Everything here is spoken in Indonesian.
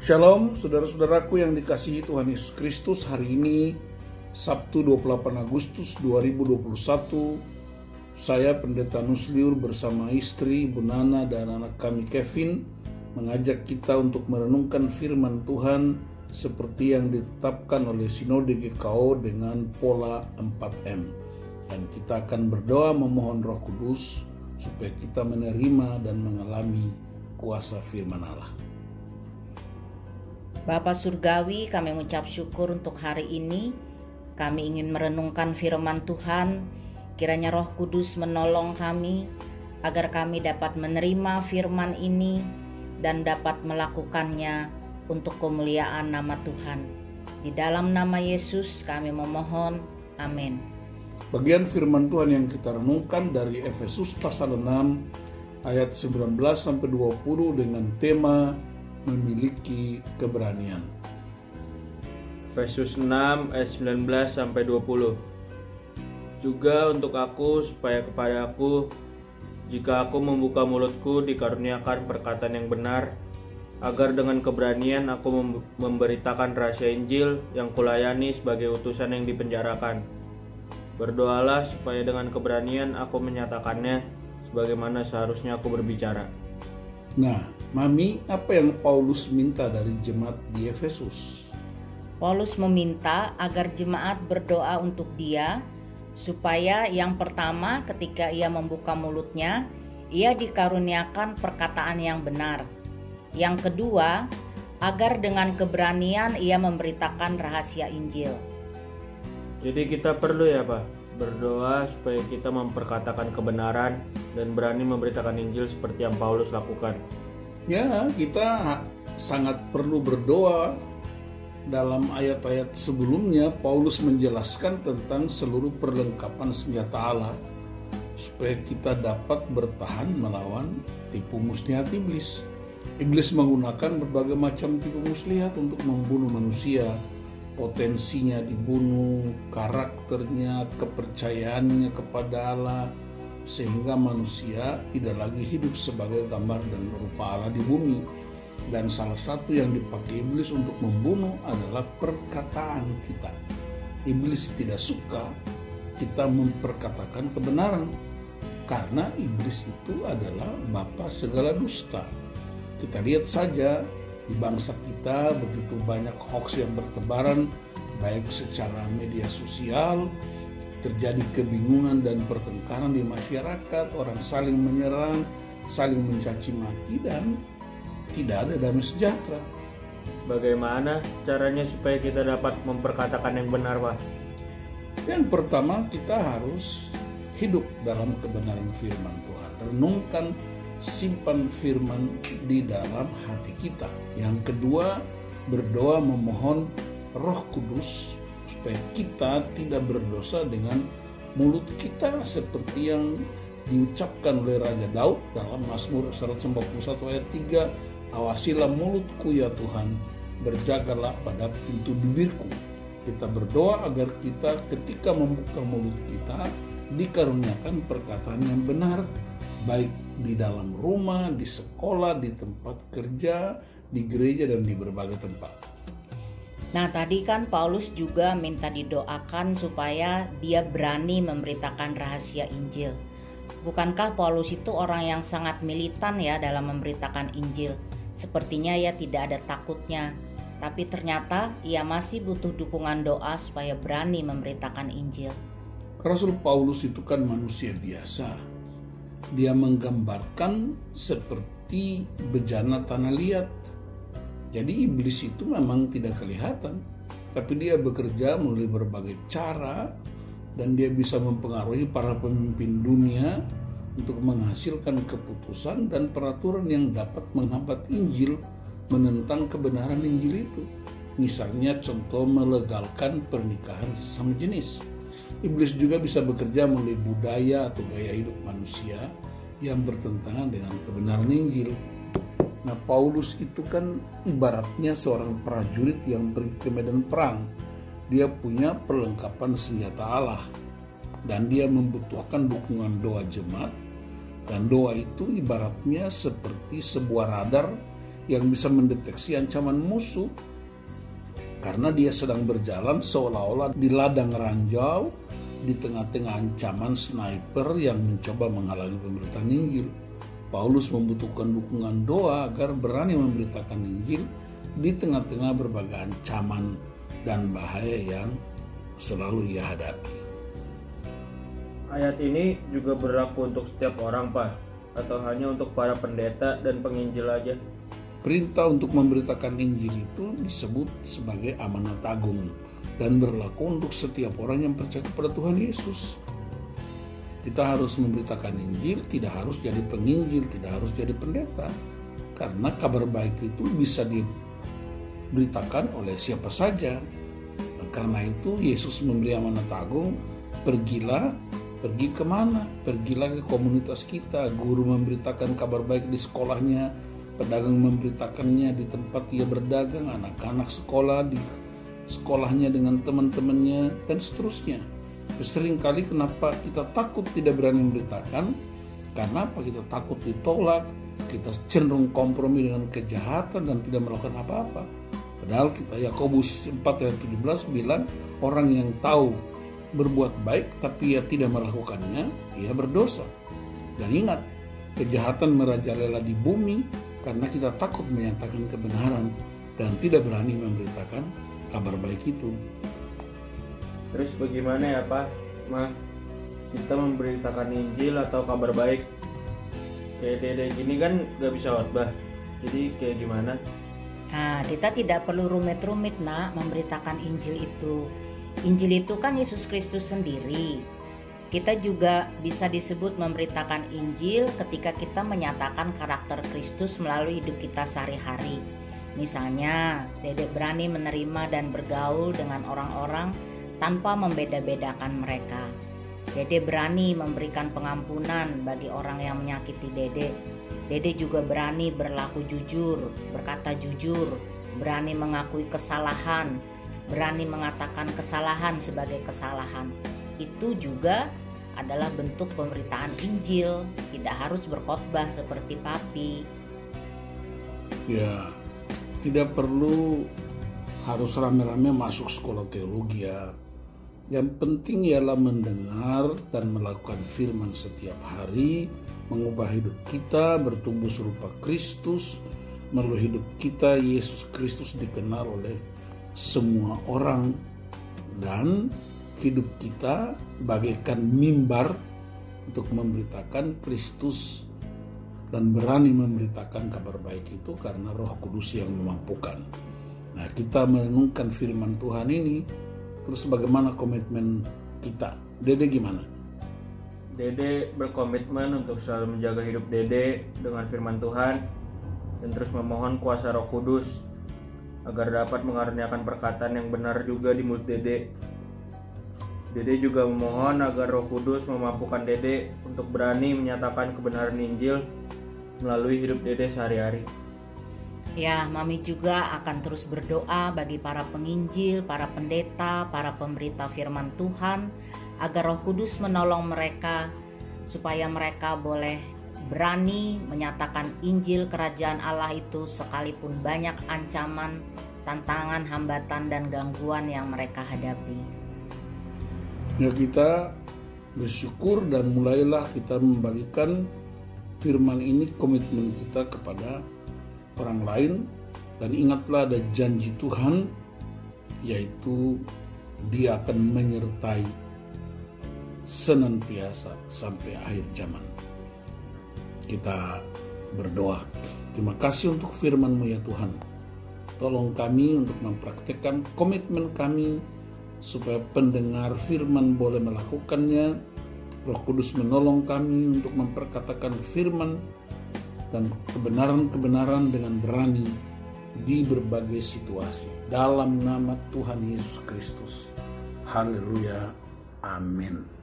Shalom saudara-saudaraku yang dikasihi Tuhan Yesus Kristus. Hari ini Sabtu 28 Agustus 2021, saya Pendeta Nusliur bersama istri Ibu Nana dan anak kami Kevin mengajak kita untuk merenungkan firman Tuhan seperti yang ditetapkan oleh Sinode GKO dengan pola 4M. Dan kita akan berdoa memohon Roh Kudus supaya kita menerima dan mengalami kuasa firman Allah. Bapa Surgawi, kami mengucap syukur untuk hari ini. Kami ingin merenungkan firman Tuhan. Kiranya Roh Kudus menolong kami agar kami dapat menerima firman ini dan dapat melakukannya untuk kemuliaan nama Tuhan. Di dalam nama Yesus kami memohon, amin. Bagian firman Tuhan yang kita renungkan dari Efesus pasal 6 ayat 19-20 dengan tema memiliki keberanian. Efesus 6 ayat 19-20. Juga untuk aku, supaya kepada aku, jika aku membuka mulutku, dikaruniakan perkataan yang benar, agar dengan keberanian aku memberitakan rahasia Injil yang kulayani sebagai utusan yang dipenjarakan. Berdoalah supaya dengan keberanian aku menyatakannya sebagaimana seharusnya aku berbicara. Nah, Mami, apa yang Paulus minta dari jemaat di Efesus? Paulus meminta agar jemaat berdoa untuk dia, supaya yang pertama ketika ia membuka mulutnya, ia dikaruniakan perkataan yang benar. Yang kedua, agar dengan keberanian ia memberitakan rahasia Injil. Jadi kita perlu ya Pak, berdoa supaya kita memperkatakan kebenaran dan berani memberitakan Injil seperti yang Paulus lakukan. Ya, kita sangat perlu berdoa. Dalam ayat-ayat sebelumnya, Paulus menjelaskan tentang seluruh perlengkapan senjata Allah supaya kita dapat bertahan melawan tipu muslihat iblis. Iblis menggunakan berbagai macam tipu muslihat untuk membunuh manusia. Potensinya dibunuh, karakternya, kepercayaannya kepada Allah, sehingga manusia tidak lagi hidup sebagai gambar dan rupa Allah di bumi. Dan salah satu yang dipakai iblis untuk membunuh adalah perkataan kita. Iblis tidak suka kita memperkatakan kebenaran, karena iblis itu adalah bapa segala dusta. Kita lihat saja di bangsa kita begitu banyak hoax yang bertebaran, baik secara media sosial, terjadi kebingungan dan pertengkaran di masyarakat, orang saling menyerang, saling mencaci maki, dan tidak ada damai sejahtera. Bagaimana caranya supaya kita dapat memperkatakan yang benar, Pak? Yang pertama, kita harus hidup dalam kebenaran firman Tuhan. Renungkan, simpan firman di dalam hati kita. Yang kedua, berdoa memohon Roh Kudus supaya kita tidak berdosa dengan mulut kita, seperti yang diucapkan oleh Raja Daud dalam Mazmur 141 ayat 3, awasilah mulutku ya Tuhan, berjagalah pada pintu bibirku. Kita berdoa agar kita ketika membuka mulut kita dikaruniakan perkataan yang benar, baik di dalam rumah, di sekolah, di tempat kerja, di gereja, dan di berbagai tempat. Nah, tadi kan Paulus juga minta didoakan supaya dia berani memberitakan rahasia Injil. Bukankah Paulus itu orang yang sangat militan ya dalam memberitakan Injil? Sepertinya ia tidak ada takutnya, tapi ternyata ia masih butuh dukungan doa supaya berani memberitakan Injil. Rasul Paulus itu kan manusia biasa. Dia menggambarkan seperti bejana tanah liat. Jadi iblis itu memang tidak kelihatan, tapi dia bekerja melalui berbagai cara, dan dia bisa mempengaruhi para pemimpin dunia untuk menghasilkan keputusan dan peraturan yang dapat menghambat Injil, menentang kebenaran Injil itu. Misalnya contoh melegalkan pernikahan sesama jenis. Iblis juga bisa bekerja melalui budaya atau gaya hidup manusia yang bertentangan dengan kebenaran Injil. Nah, Paulus itu kan ibaratnya seorang prajurit yang pergi ke medan perang. Dia punya perlengkapan senjata Allah, dan dia membutuhkan dukungan doa jemaat. Dan doa itu ibaratnya seperti sebuah radar yang bisa mendeteksi ancaman musuh, karena dia sedang berjalan seolah-olah di ladang ranjau di tengah-tengah ancaman sniper yang mencoba menghalangi pemberitaan Injil. Paulus membutuhkan dukungan doa agar berani memberitakan Injil di tengah-tengah berbagai ancaman dan bahaya yang selalu ia hadapi. Ayat ini juga berlaku untuk setiap orang, Pak, atau hanya untuk para pendeta dan penginjil aja? Perintah untuk memberitakan Injil itu disebut sebagai amanat agung dan berlaku untuk setiap orang yang percaya kepada Tuhan Yesus. Kita harus memberitakan Injil, tidak harus jadi penginjil, tidak harus jadi pendeta. Karena kabar baik itu bisa diberitakan oleh siapa saja. Dan karena itu Yesus memberi amanat agung, pergi kemana? Pergilah ke komunitas kita, guru memberitakan kabar baik di sekolahnya, pedagang memberitakannya di tempat ia berdagang, anak-anak sekolah di sekolahnya dengan teman-temannya, dan seterusnya. Seringkali kenapa kita takut tidak berani memberitakan? Karena apa? Kita takut ditolak, kita cenderung kompromi dengan kejahatan dan tidak melakukan apa-apa. Padahal kita, Yakobus 4 ayat 17 bilang, orang yang tahu berbuat baik tapi ia tidak melakukannya, ia berdosa. Dan ingat, kejahatan merajalela di bumi karena kita takut menyatakan kebenaran dan tidak berani memberitakan kabar baik itu. Terus bagaimana ya, Pak, Ma, kita memberitakan Injil atau kabar baik? Kayak Dede gini kan gak bisa khotbah, jadi kayak gimana? Nah, kita tidak perlu rumit-rumit, Nak, memberitakan Injil itu. Injil itu kan Yesus Kristus sendiri. Kita juga bisa disebut memberitakan Injil ketika kita menyatakan karakter Kristus melalui hidup kita sehari-hari. Misalnya, Dede berani menerima dan bergaul dengan orang-orang tanpa membeda-bedakan mereka. Dede berani memberikan pengampunan bagi orang yang menyakiti Dede. Dede juga berani berlaku jujur, berkata jujur, berani mengakui kesalahan, berani mengatakan kesalahan sebagai kesalahan. Itu juga adalah bentuk pemberitaan Injil. Tidak harus berkhotbah seperti Papi. Ya, tidak perlu harus rame-rame masuk sekolah teologi ya. Yang penting ialah mendengar dan melakukan firman setiap hari, mengubah hidup kita bertumbuh serupa Kristus. Melalui hidup kita, Yesus Kristus dikenal oleh semua orang, dan hidup kita bagaikan mimbar untuk memberitakan Kristus dan berani memberitakan kabar baik itu karena Roh Kudus yang memampukan. Nah, kita merenungkan firman Tuhan ini, terus bagaimana komitmen kita? Dede gimana? Dede berkomitmen untuk selalu menjaga hidup Dede dengan firman Tuhan dan terus memohon kuasa Roh Kudus agar dapat mengaruniakan perkataan yang benar juga di mulut Dede. Dede juga memohon agar Roh Kudus memampukan Dede untuk berani menyatakan kebenaran Injil melalui hidup Dede sehari-hari. Ya, Mami juga akan terus berdoa bagi para penginjil, para pendeta, para pemberita firman Tuhan, agar Roh Kudus menolong mereka supaya mereka boleh berani menyatakan Injil Kerajaan Allah itu sekalipun banyak ancaman, tantangan, hambatan, dan gangguan yang mereka hadapi. Ya, kita bersyukur dan mulailah kita membagikan firman ini, komitmen kita kepada orang lain. Dan ingatlah ada janji Tuhan, yaitu Dia akan menyertai senantiasa sampai akhir zaman. Kita berdoa. Terima kasih untuk firman-Mu ya Tuhan. Tolong kami untuk mempraktikkan komitmen kami supaya pendengar firman boleh melakukannya. Roh Kudus menolong kami untuk memperkatakan firman dan kebenaran-kebenaran dengan berani di berbagai situasi. Dalam nama Tuhan Yesus Kristus. Haleluya. Amin.